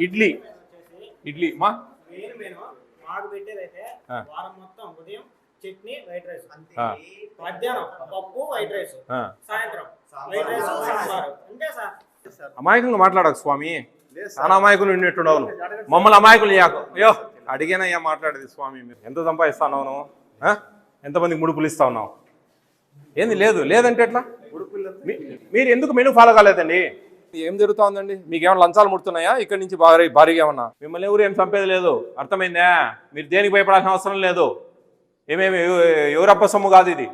ఇడ్లీ ఇడ్లీ మా మాకు పెట్టేదైతే వారం మొత్తం ఉదయం చట్నీ వైట్ రైస్, మధ్యాహ్నం పప్పు వైట్ రైస్, సాయంత్రం వైట్ రైస్ సాంబార్. అంతే సార్. అమాయకంగా మాట్లాడకు స్వామి, చాలా అమాయకులు ఉన్నట్టున్నావు. మమ్మల్ని అమాయకులు చేయకు. అయ్యో అడిగానయ్యా మాట్లాడేది స్వామి. మీరు ఎంత సంపాదిస్తావు నువ్వు? ఎంతమందికి ముడుపులు ఇస్తా ఉన్నావు? ఏంది లేదు లేదంటే ఎట్లా? మీరు ఎందుకు మెనూ ఫాలో కాలేదండి? ఏం జరుగుతుందండి? మీకు ఏమైనా లంచాలు ముడుతున్నాయా ఇక్కడి నుంచి భారీగా ఏమన్నా? మిమ్మల్ని ఎవరు ఏం చంపేది లేదు, అర్థమైందా? మీరు దేనికి భయపడాల్సిన అవసరం లేదు. ఏమేమి ఎవరప్ప సొమ్ము కాదు ఇది.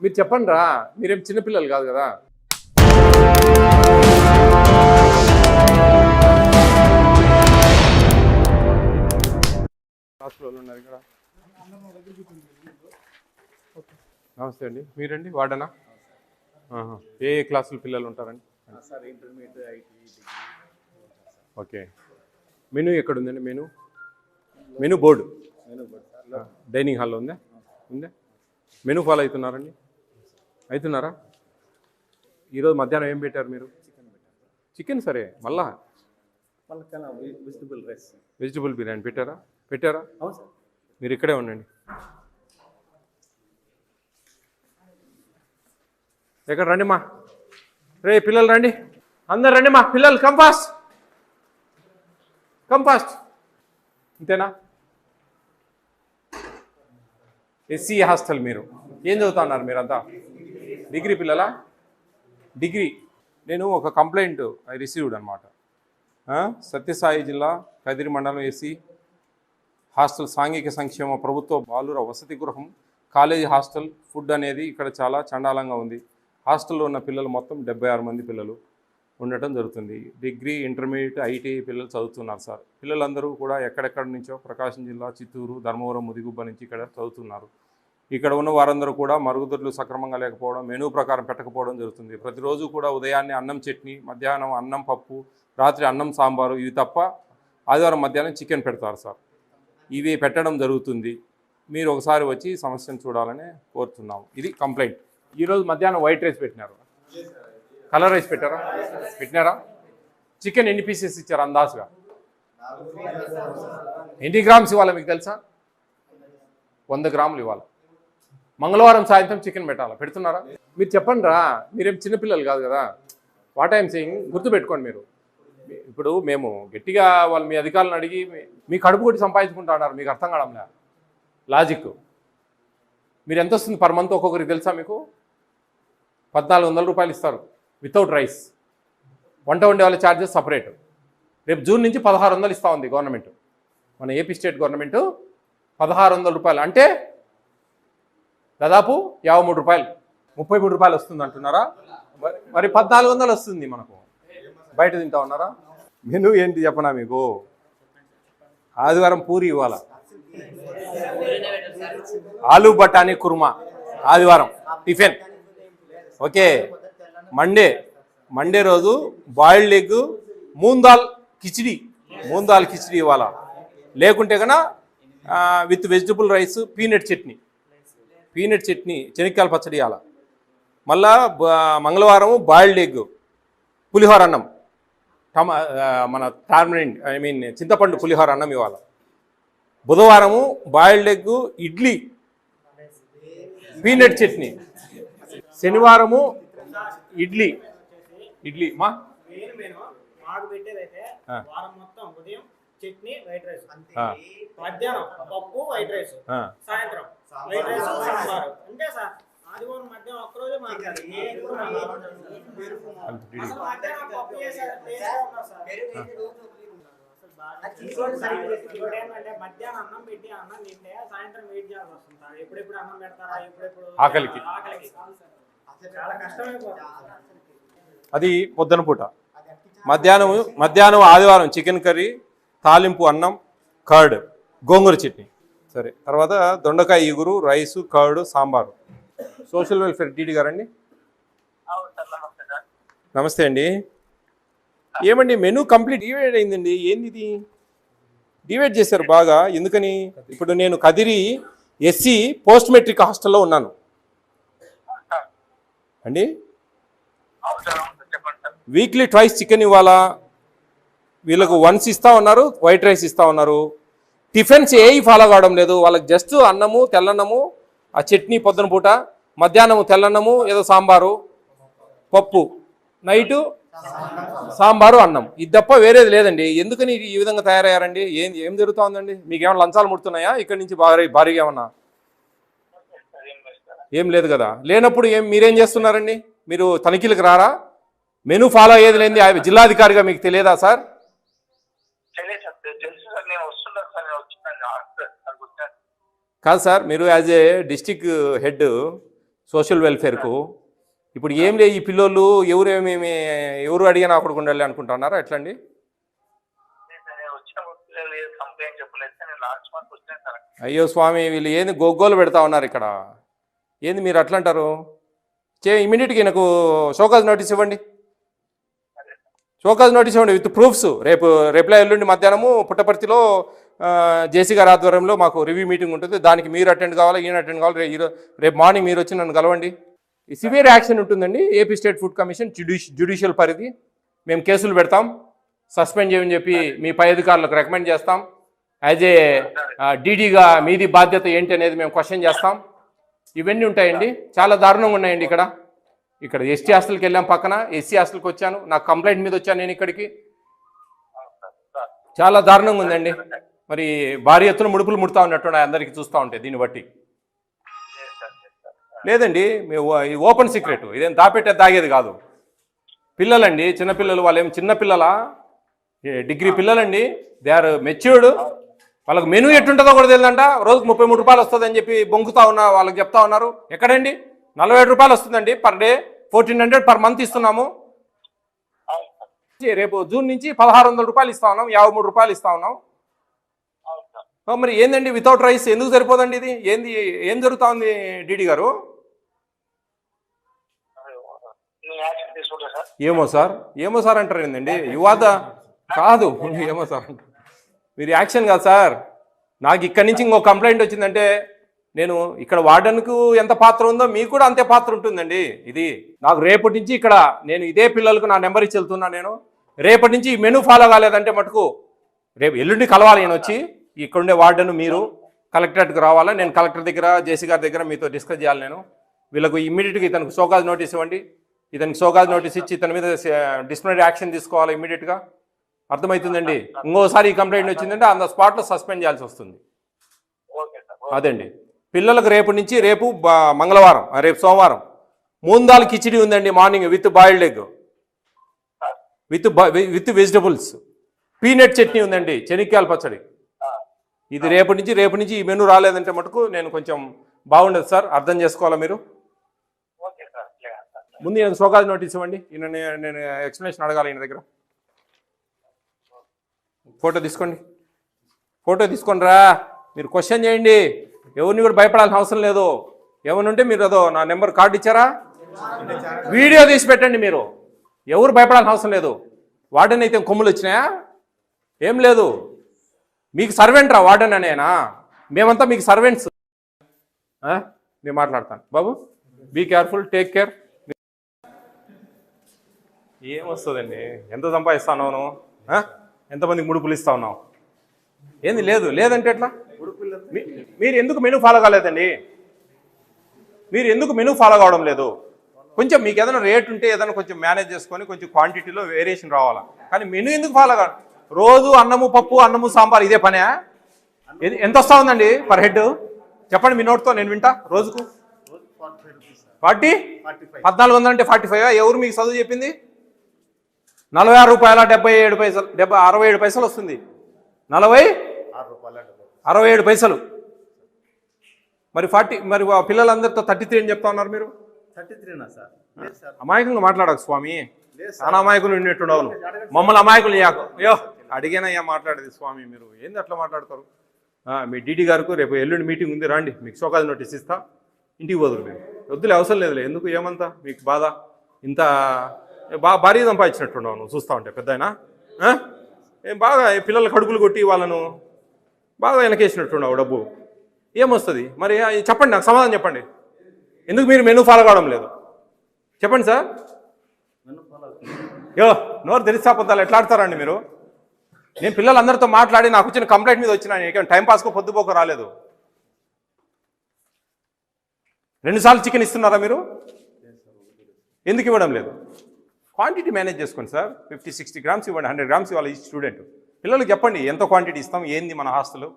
మీరు చెప్పండి రా, మీరేం చిన్నపిల్లలు కాదు కదా. ఉన్నారు ఇక్కడ. నమస్తే అండి, మీరండి వార్డనా? ఏ క్లాసుల పిల్లలు ఉంటారండి? ఓకే. మెనూ ఎక్కడ ఉందండి? మెనూ బోర్డు డైనింగ్ హాల్లో ఉందా? మెనూ ఫాలో అవుతున్నారండి? అవుతున్నారా? ఈరోజు మధ్యాహ్నం ఏం పెట్టారు మీరు? చికెన్. సరే, మళ్ళా వెజిటబుల్ బిర్యానీ పెట్టారా? అవును సార్. మీరు ఇక్కడే ఉండండి. ఎక్కడ రండి మా, రే పిల్లలు రండి, అందరు రండి మా పిల్లలు. కంపాస్ట్ అంతేనా? SC hostel. మీరు ఏం చదువుతున్నారు మీరంతా? డిగ్రీ పిల్లలా? డిగ్రీ. నేను ఒక కంప్లైంట్ ఐ రిసీవ్డ్ అనమాట. సత్యసాయి జిల్లా కదిరి మండలం ఎస్సీ హాస్టల్ సాంఘిక సంక్షేమ ప్రభుత్వ బాలుర వసతి గృహం కాలేజీ హాస్టల్ ఫుడ్ అనేది ఇక్కడ చాలా చండాలంగా ఉంది. హాస్టల్లో ఉన్న పిల్లలు మొత్తం 76 మంది పిల్లలు ఉండటం జరుగుతుంది. డిగ్రీ, ఇంటర్మీడియట్, ఐటీఐ పిల్లలు చదువుతున్నారు సార్. పిల్లలందరూ కూడా ఎక్కడెక్కడి నుంచో ప్రకాశం జిల్లా, చిత్తూరు, ధర్మవరం, ముదిగుబ్బ నుంచి ఇక్కడ చదువుతున్నారు. ఇక్కడ ఉన్న వారందరూ కూడా మరుగుదొడ్లు సక్రమంగా లేకపోవడం, మెనూ ప్రకారం పెట్టకపోవడం జరుగుతుంది. ప్రతిరోజు కూడా ఉదయాన్నే అన్నం చట్నీ, మధ్యాహ్నం అన్నం పప్పు, రాత్రి అన్నం సాంబారు, ఇవి తప్ప ఆదివారం మధ్యాహ్నం చికెన్ పెడతారు సార్. ఇవి పెట్టడం జరుగుతుంది. మీరు ఒకసారి వచ్చి సమస్యను చూడాలని కోరుతున్నాము. ఇది కంప్లైంట్. ఈరోజు మధ్యాహ్నం వైట్ రైస్ పెట్టినారు, కలర్ రైస్ పెట్టినారా? చికెన్ ఎన్ని పీసెస్ ఇచ్చారు అందాజుగా? ఎన్ని గ్రామ్స్ ఇవ్వాలి మీకు తెలుసా? 100 గ్రాములు ఇవ్వాలి. మంగళవారం సాయంత్రం చికెన్ పెడుతున్నారా? మీరు చెప్పండి రా, మీరేం చిన్నపిల్లలు కాదు కదా. వాట్ ఐఎమ్ సేయింగ్ గుర్తుపెట్టుకోండి. మీరు ఇప్పుడు మేము గట్టిగా వాళ్ళు మీ అధికారులను అడిగి మీ కడుపు కొట్టి సంపాదించుకుంటున్నారు, మీకు అర్థం కావడంలే లాజిక్. మీరు ఎంత వస్తుంది పర్ మంత్ ఒక్కొక్కరికి తెలుసా? మీకు 1400 రూపాయలు ఇస్తారు వితౌట్ రైస్. వంట వండే వాళ్ళ ఛార్జెస్ సపరేట్. రేపు జూన్ నుంచి 1600 ఇస్తూ ఉంది గవర్నమెంట్, మన ఏపీ స్టేట్ గవర్నమెంట్. 1600 రూపాయలు అంటే దాదాపు 53 రూపాయలు, 33 రూపాయలు వస్తుంది అంటున్నారా? మరి 1400 వస్తుంది మనకు. బయట తింటా ఉన్నారా? మెనూ ఏంటి చెప్పనా మీకు? ఆదివారం పూరి ఇవ్వాలా, ఆలు బఠానీ కుర్మా ఆదివారం టిఫిన్. ఓకే. మండే రోజు బాయిల్డ్ ఎగ్, మూంగ్ దాల్ కిచిడి ఇవ్వాలా. లేకుంటే కన్నా with vegetable rice, peanut chutney, శనక్కాయల పచ్చడి ఇవ్వాలా. మళ్ళా మంగళవారం బాయిల్డ్ ఎగ్, పులిహోర అన్నం, మన టార్మరిన్ చింతపండు పులిహోర అన్నం ఇవ్వాలి. బుధవారము boiled egg, idli, peanut chutney. శనివారము ఇడ్లీ మాకు పెట్టేదైతే వారం మొత్తం ఉదయం చట్నీ వైట్ రైస్, మధ్యాహ్నం పప్పు వైట్ రైస్, సాయంత్రం వైట్ రైస్ సాంబార్. అంతే సార్. ఆదివారం మధ్యాహ్నం ఒక్కరోజే మధ్యాహ్నం అన్నం పెట్టి అన్నం తింటే సాయంత్రం వెయిట్ చేయాల్సి వస్తుంది సార్. ఎప్పుడెప్పుడు అన్నం పెడతారా, ఎప్పుడెప్పుడు ఆకలికి చాలా కష్టమైపోతుంది. అది పొద్దున పూట. మధ్యాహ్నం ఆదివారం చికెన్ కర్రీ, తాలింపు అన్నం, కర్డ్, గోంగూర చట్నీ. సరే, తర్వాత దొండకాయ ఇగురు, rice, curd, sambar. Social welfare DD గారండి? నమస్తే అండి. ఏమండి మెనూ కంప్లీట్ డివైడ్ అయిందండి, ఏంది ఇది? డివైడ్ చేశారు బాగా, ఎందుకని? ఇప్పుడు నేను కదిరి ఎస్సీ పోస్ట్ మెట్రిక్ హాస్టల్లో ఉన్నాను అండి. వీక్లీ ట్వైస్ చికెన్ ఇవ్వాలా, వీళ్ళకు వన్స్ ఇస్తా ఉన్నారు, వైట్ రైస్ ఇస్తా ఉన్నారు. టిఫిన్స్ ఏవి ఫాలో కావడం లేదు. వాళ్ళకి జస్ట్ అన్నము, తెల్లన్నము, ఆ చట్నీ పొద్దున పూట, మధ్యాహ్నము తెల్లన్నము, ఏదో సాంబారు, పప్పు, నైటు సాంబారు, అన్నం. ఇది తప్ప వేరేది లేదండి. ఎందుకని ఈ విధంగా తయారయ్యారండి? ఏం జరుగుతూ ఉందండి? మీకు ఏమైనా లంచాలు ముడుతున్నాయా ఇక్కడి నుంచి? భారీగా ఏమన్నా? ఏం లేదు కదా. లేనప్పుడు మీరేం చేస్తున్నారండి? మీరు తనిఖీలకు రారా? మెనూ ఫాలో అయ్యేది లేని జిల్లాధికారిగా మీకు తెలియదా సార్? కాదు సార్, మీరు as a district head social వెల్ఫేర్కు ఇప్పుడు ఏం లేదు, ఈ పిల్లోళ్ళు ఎవరు అడిగినా అక్కడికి ఉండాలి అనుకుంటున్నారా? ఎట్లండి? అయ్యో స్వామి, వీళ్ళు ఏంది గొగ్గోలు పెడతా ఉన్నారు ఇక్కడ? ఏంది మీరు అట్లా అంటారు? ఇమీడియట్గా నాకు షోకాజ్ నోటీస్ ఇవ్వండి. షోకాజ్ నోటీస్ ఇవ్వండి విత్ ప్రూఫ్స్. రేపులా ఎల్లుండి మధ్యాహ్నము పుట్టపర్తిలో జేసీ గారి ఆధ్వర్యంలో మాకు రివ్యూ మీటింగ్ ఉంటుంది. దానికి మీరు అటెండ్ కావాలి, ఈయన అటెండ్ కావాలి. రేపు మార్నింగ్ మీరు వచ్చి నన్ను కలవండి. సివియర్ యాక్షన్ ఉంటుందండి. AP state food commission judicial పరిధి. మేము కేసులు పెడతాం, సస్పెండ్ చేయమని చెప్పి మీ పై అధికారులకు రికమెండ్ చేస్తాం. యాజ్ ఏ డీడీగా మీది బాధ్యత ఏంటి అనేది మేము క్వశ్చన్ చేస్తాం. ఇవన్నీ ఉంటాయండి. చాలా దారుణంగా ఉన్నాయండి ఇక్కడ ఎస్టీ హాస్టల్కి వెళ్ళాం, పక్కన ఎస్సీ హాస్టల్కి వచ్చాను, నాకు కంప్లైంట్ మీద వచ్చాను నేను ఇక్కడికి. చాలా దారుణంగా ఉందండి. మరి భారీ ఎత్తున ముడుపులు ముడతా ఉన్నట్టు అందరికీ చూస్తూ ఉంటే దీన్ని బట్టి. లేదండి, ఓపెన్ సీక్రెట్, ఇదేం దాగేది కాదు. పిల్లలండి, చిన్నపిల్లలు. వాళ్ళు ఏం చిన్నపిల్లలా? డిగ్రీ పిల్లలండి. They are matured. వాళ్ళకి మెనూ ఎట్టుంటుందో కూడా తెలియదంట. రోజుకు 33 రూపాయలు వస్తుందని చెప్పి బొంకుతా వాళ్ళకి చెప్తా ఉన్నారు. ఎక్కడండి? 47 రూపాయలు వస్తుందండి పర్ డే. 1400 పర్ మంత్ ఇస్తున్నాము. రేపు జూన్ నుంచి 1600 రూపాయలు ఇస్తా ఉన్నాం, 53 రూపాయలు ఇస్తా ఉన్నాం. మరి ఏందండి వితౌట్ రైస్ ఎందుకు సరిపోదండి? ఇది ఏం జరుగుతా ఉంది డీడీ గారు? ఏమో సార్ అంటారు ఏందండి? యువత కాదు, ఏమో సార్ అంటారు. మీరు యాక్షన్ కాదు సార్. నాకు ఇక్కడి నుంచి ఇంకో కంప్లైంట్ వచ్చిందంటే నేను ఇక్కడ వార్డెన్కు ఎంత పాత్ర ఉందో మీకు కూడా అంతే పాత్ర ఉంటుందండి. ఇది నాకు రేపటి నుంచి ఇక్కడ నేను ఇదే పిల్లలకు నా నెంబర్ ఇచ్చి వెళ్తున్నా. నేను రేపటి నుంచి ఈ మెనూ ఫాలో కాలేదంటే మటుకు రేపు ఎల్లుండి కలవాలి. నేను వచ్చి ఇక్కడుండే వార్డెన్ మీరు కలెక్టరేట్కి రావాలా. నేను కలెక్టర్ దగ్గర, జేసీ గారి దగ్గర మీతో డిస్కస్ చేయాలి. నేను వీళ్ళకు ఇమ్మీడియట్గా ఇతనికి షోకాజ్ నోటీస్ ఇవ్వండి. ఇతనికి షోకాజ్ నోటీస్ ఇచ్చి ఇతని మీద డిసిప్లినరీ యాక్షన్ తీసుకోవాలి ఇమ్మీడియట్గా. అర్థమవుతుందండి? ఇంకోసారి ఈ కంప్లైంట్ వచ్చిందంటే ఆన్ ద స్పాట్లో సస్పెండ్ చేయాల్సి వస్తుంది. అదండి. పిల్లలకు రేపు మంగళవారం, రేపు సోమవారం మూందాల్ కిచిడి ఉందండి morning with boiled egg, with vegetables. Peanut chutney ఉందండి, చెనిక్కాయల పచ్చడి. ఇది రేపు నుంచి ఈ మెనూ రాలేదంటే మటుకు నేను కొంచెం బాగుండదు సార్. అర్థం చేసుకోవాలా మీరు? ముందు నేను షోకాజ్ నోటీస్ ఇవ్వండి. నేను ఎక్స్ప్లెనేషన్ అడగాలి ఈయన దగ్గర. ఫోటో తీసుకోండి రా. మీరు క్వశ్చన్ చేయండి. ఎవరిని కూడా భయపడాల్సిన అవసరం లేదు. ఏమని ఉంటే మీరు అదో నా నెంబర్ కార్డు ఇచ్చారా, వీడియో తీసి పెట్టండి. మీరు ఎవరు భయపడాల్సిన అవసరం లేదు. వార్డెన్ అయితే కొమ్ములు వచ్చినాయా? ఏం లేదు. మీకు సర్వెంట్ రా వార్డెన్ అనేనా? మేమంతా మీకు సర్వెంట్స్. నేను మాట్లాడతాను బాబు. Be careful, take care. ఏమొస్తుందండి? ఎంత సంపాదిస్తాను నువ్వు? ఎంతమందికి ముడుపులు ఇస్తా ఉన్నావు? ఏంది లేదంటే ఎట్లా? మీరు ఎందుకు మెనూ ఫాలో కాలేదండి? మీరు ఎందుకు మెనూ ఫాలో కావడం లేదు? కొంచెం మీకు ఏదైనా రేట్ ఉంటే ఏదైనా కొంచెం మేనేజ్ చేసుకొని కొంచెం క్వాంటిటీలో వేరియేషన్ రావాలా. కానీ మెనూ ఎందుకు ఫాలో కాదు? రోజు అన్నము పప్పు, అన్నము సాంబార్, ఇదే పనే? ఎంత వస్తూ ఉందండి పర్ హెడ్? చెప్పండి మీ నోట్తో, నేను వింటా. రోజుకు 40, 1400 అంటే 45. ఎవరు మీకు చదువు చెప్పింది? 46 రూపాయల 77 పైసలు, 67 పైసలు వస్తుంది. 67 పైసలు. మరి 40, మరి పిల్లలందరితో 33 అని చెప్తా ఉన్నారు మీరు. 33నా సార్? అమాయకంగా మాట్లాడకు స్వామి. చాలా అమాయకులు ఉన్నట్టుండవు. మమ్మల్ని అమాయకులు అయ్యో అడిగేనయ్యా మాట్లాడేది స్వామి. మీరు ఏంది అట్లా మాట్లాడతారు? మీ డీడీ గారికి రేపు ఎల్లుండి మీటింగ్ ఉంది, రండి. మీకు షోకాజ్ నోటీస్ ఇస్తా. ఇంటికి పోదురు. మీరు వద్దులే, అవసరం లేదులే. ఎందుకు ఏమంతా మీకు బాధ? ఇంత భారీ సంపాదించినట్టున్నావు నువ్వు చూస్తూ ఉంటే. పెద్ద అయినా ఏం బాగా పిల్లల కడుపులు కొట్టి వాళ్ళను బాగా వెనకేసినట్టున్నావు డబ్బు. ఏమొస్తుంది మరి? చెప్పండి, నాకు సమాధానం చెప్పండి. ఎందుకు మీరు మెనూ ఫాలో కావడం లేదు? చెప్పండి సార్. నోరు తెరిస్తే అబద్ధాలు ఎట్లా ఆడతారండి మీరు? నేను పిల్లలందరితో మాట్లాడి నాకు వచ్చిన కంప్లైంట్ మీద వచ్చినా నేను టైం పాస్కో పొద్దుపోక రాలేదు. 2 సార్లు చికెన్ ఇస్తున్నారా మీరు? ఎందుకు ఇవ్వడం లేదు? క్వాంటిటీ మేనేజ్ చేసుకోండి సార్. 50-60 గ్రామ్స్ ఇవ్వండి, 100 గ్రామ్స్ ఇవ్వాలి ఈ స్టూడెంట్. పిల్లలకు చెప్పండి ఎంత క్వాంటిటీ ఇస్తాం, ఏంది మన హాస్టల్,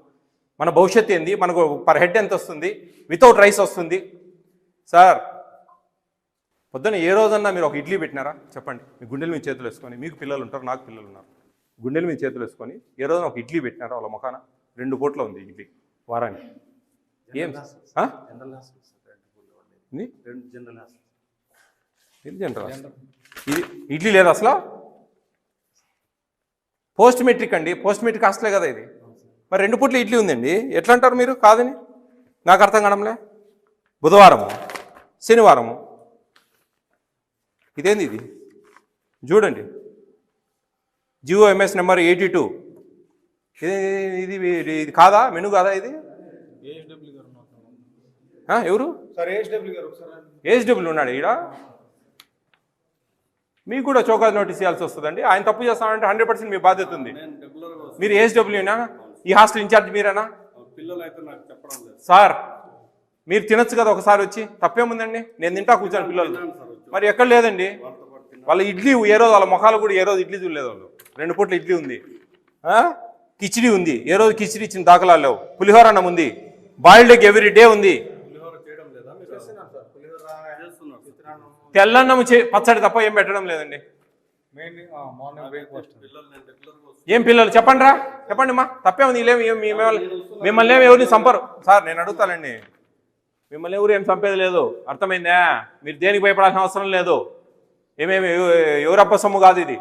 మన భవిష్యత్తు ఏంది, మనకు పర్ హెడ్ ఎంత వస్తుంది, వితౌట్ రైస్ వస్తుంది. సార్ పొద్దున్న ఏ రోజన్నా మీరు ఒక ఇడ్లీ పెట్టినారా చెప్పండి? మీ గుండెల మీద చేతులు వేసుకొని, మీకు పిల్లలు ఉంటారు, నాకు పిల్లలు ఉన్నారు, గుండెల మీద చేతులు వేసుకొని ఏ రోజున ఒక ఇడ్లీ పెట్టినారా వాళ్ళ ముఖాన? 2 పూట్ల ఉంది ఇడ్లీ వారానికి. ఏం జనరల్ ఇది ఇడ్లీ లేదు అసలు? పోస్ట్ మెట్రిక్ అండి, పోస్ట్ మెట్రిక్ హాస్టలే కదా ఇది. మరి 2 పూట్ల ఇడ్లీ ఉందండి, ఎట్లా అంటారు మీరు కాదని? నాకు అర్థం కావడంలే. బుధవారము, శనివారము, ఇదేంది ఇది చూడండి, GOMS నెంబర్ 82. ఇది ఇది కాదా మెను కాదా ఇది? ఎవరు ఏహెచ్డబ్ల్యూ ఉన్నాడు ఈడ? మీకు కూడా చౌకాజ్ నోటీస్ ఇవ్వాల్సి వస్తుందండి. ఆయన తప్పు చేస్తానంటే 100% మీ బాధ్యత ఉంది. మీరు ఏహెచ్డబ్ల్యూనా? ఈ హాస్టల్ ఇన్ఛార్జ్ మీరేనా? సార్ మీరు తినొచ్చు కదా ఒకసారి వచ్చి, తప్పేముందండి? నేను తింటా కూర్చొని పిల్లలు. మరి ఎక్కడ లేదండి వాళ్ళ ఇడ్లీ, ఏ రోజు వాళ్ళ ముఖాలు కూడా ఏ రోజు ఇడ్లీ చూడలేదు వాళ్ళు. 2 పూట్ల ఇడ్లీ ఉంది, కిచిడి ఉంది, ఏ రోజు కిచిడి ఇచ్చిన దాఖలాలు లేవు. పులిహోర అన్నం ఉంది, బాయిల్డ్ ఎగ్ ఎవ్రీ డే ఉంది. తెల్లన్నం పచ్చడి తప్ప ఏం పెట్టడం లేదండి. ఏం పిల్లలు చెప్పండి రా, చెప్పండి మా తప్పేముంది? మిమ్మల్ని ఏమి ఎవరిని చంపరు సార్. నేను అడుగుతానండి, మిమ్మల్ని ఎవరు ఏం చంపేది లేదు, అర్థమైందా? మీరు దేనికి భయపడాల్సిన అవసరం లేదు. ఏమేమి ఎవరప్ప సొమ్ము కాదు ఇది.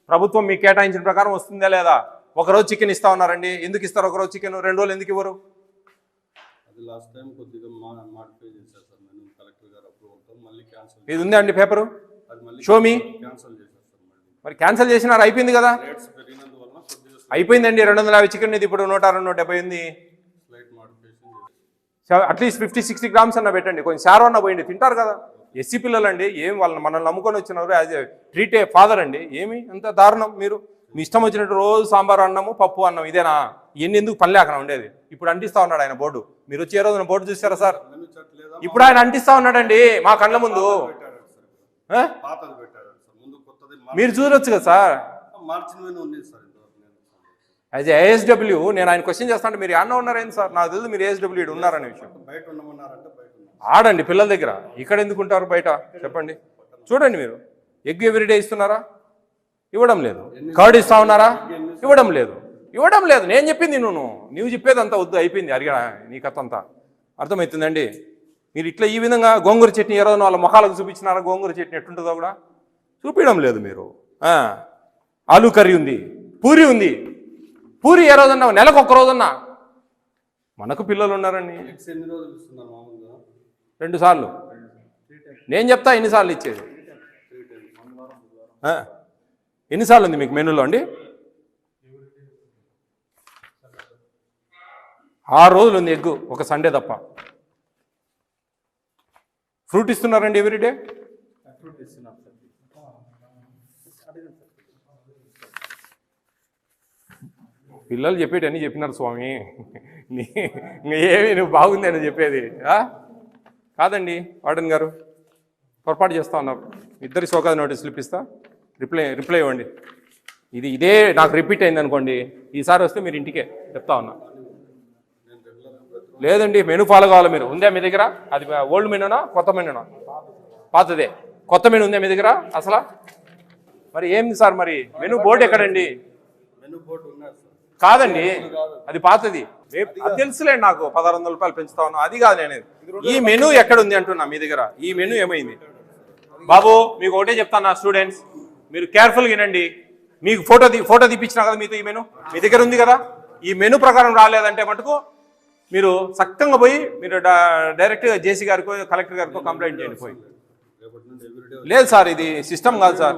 ప్రభుత్వం మీకు కేటాయించిన ప్రకారం వస్తుందా లేదా? ఒకరోజు చికెన్ ఇస్తా ఉన్నారండి, ఎందుకు ఇస్తారు ఒకరోజు చికెన్? 2 రోజులు ఎందుకు ఇవ్వరు? ఇది ఉందా అండి పేపరు? షోమి. మరి క్యాన్సిల్ చేసినారు, అయిపోయింది కదా, అయిపోయిందండి. 250 చికెన్ ఇది ఇప్పుడు 160-170 ఉంది. అట్లీస్ట్ 50-60 గ్రామ్స్ అన్న పెట్టండి, కొంచెం షారో అన్న పోయింది, తింటారు కదా. ఎస్సీ పిల్లలండి, ఏం వాళ్ళని మనల్ని నమ్ముకొని వచ్చినారు, as a treat A father అండి. ఏమి అంత దారుణం? మీరు మీ ఇష్టం వచ్చినట్టు రోజు సాంబార్ అన్నము, పప్పు అన్నం, ఇదేనా? ఇవన్నీ ఎందుకు పని లేకనా ఉండేది? ఇప్పుడు అంటిస్తా ఉన్నాడు ఆయన బోర్డు. మీరు వచ్చి ఏ రోజున బోర్డు చూసారా సార్? ఇప్పుడు ఆయన అంటిస్తా ఉన్నాడండి మా కళ్ళ ముందు. మీరు చూడొచ్చు కదా సార్. యాజ్ ఏఎస్డబ్ల్యూ నేను ఆయన క్వశ్చన్ చేస్తా అంటే మీరు అన్న ఉన్నారేంటి సార్? నాకు తెలుసు మీరు ఏఎస్డబ్ల్యూ ఉన్నారనే విషయం. ఆడండి పిల్లల దగ్గర, ఇక్కడ ఎందుకు ఉంటారు బయట చెప్పండి? చూడండి, మీరు ఎగ్ ఎవ్రీడే ఇస్తున్నారా? ఇవ్వడం లేదు. కర్డ్ ఇస్తా ఉన్నారా? ఇవ్వడం లేదు. ఇవ్వడం లేదు. నేను చెప్పింది నువ్వు చెప్పేది అంతా వద్దు, అయిపోయింది. అడిగా నీ కథ అంతా అర్థమవుతుందండి. మీరు ఇట్లా ఈ విధంగా గోంగూర చట్నీ ఏ రోజున వాళ్ళ ముఖాలకు చూపించినారా? గోంగూర చట్నీ ఎట్టుంటుందో కూడా చూపించడం లేదు మీరు. ఆలూ కర్రీ ఉంది, పూరి ఉంది. పూరి ఏ రోజన్నా? నెలకు 1 రోజన్నా. మనకు పిల్లలు ఉన్నారండి. 2 సార్లు నేను చెప్తా ఎన్నిసార్లు ఇచ్చేది. ఎన్నిసార్లు ఉంది మీకు మెనూలో అండి? 6 రోజులు ఉంది ఎగ్గు, ఒక సండే తప్ప. ఫ్రూట్ ఇస్తున్నారండి ఎవ్రీడే? పిల్లలు చెప్పేటి అన్నీ చెప్పినారు స్వామి. ఏమి నువ్వు బాగుంది అని చెప్పేది కాదండి. వార్డెన్ గారు పొరపాటు చేస్తా ఉన్నారు. ఇద్దరి షోకాజ్ నోటీసులు ఇప్పిస్తా, రిప్లై ఇవ్వండి. ఇదే నాకు రిపీట్ అయింది అనుకోండి, ఈసారి వస్తే మీరు ఇంటికే చెప్తా ఉన్నా. లేదండి, మెనూ ఫాలో కావాలి మీరు. ఉందా మీ దగ్గర? అది ఓల్డ్ మెనూనా కొత్త మెనూనా? పాతదే. కొత్త మెనూ ఉందా మీ దగ్గర అసలు? మరి ఏంది సార్ మరి మెనూ బోర్డు ఎక్కడండి? కాదండి, అది పాతది. అది తెలుసులేండి నాకు. 1600 రూపాయలు పెంచుతా ఉన్నా, అది కాదు నేను. ఈ మెనూ ఎక్కడ ఉంది అంటున్నా మీ దగ్గర. ఈ మెనూ ఏమైంది బాబు? మీకు ఒకటే చెప్తాను స్టూడెంట్స్, మీరు కేర్ఫుల్గా వినండి. మీకు ఫోటో తీపించినా కదా మీతో, ఈ మెనూ మీ దగ్గర ఉంది కదా. ఈ మెనూ ప్రకారం రాలేదంటే మటుకు మీరు సక్కంగా పోయి మీరు డైరెక్ట్గా జేసీ గారికో కలెక్టర్ గారికో కంప్లైంట్ చేయండి పోయి. లేదు సార్, ఇది సిస్టమ్ కాదు సార్.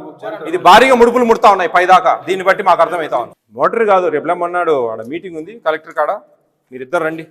ఇది భారీగా ముడుపులు ముడతా ఉన్నాయి పైదాకా. దీన్ని బట్టి మాకు అర్థమవుతా ఉంది. మోటరీ కాదు, రేపు లేమన్నాడు ఆడ మీటింగ్ ఉంది కలెక్టర్ కాడ, మీరిద్దరు రండి.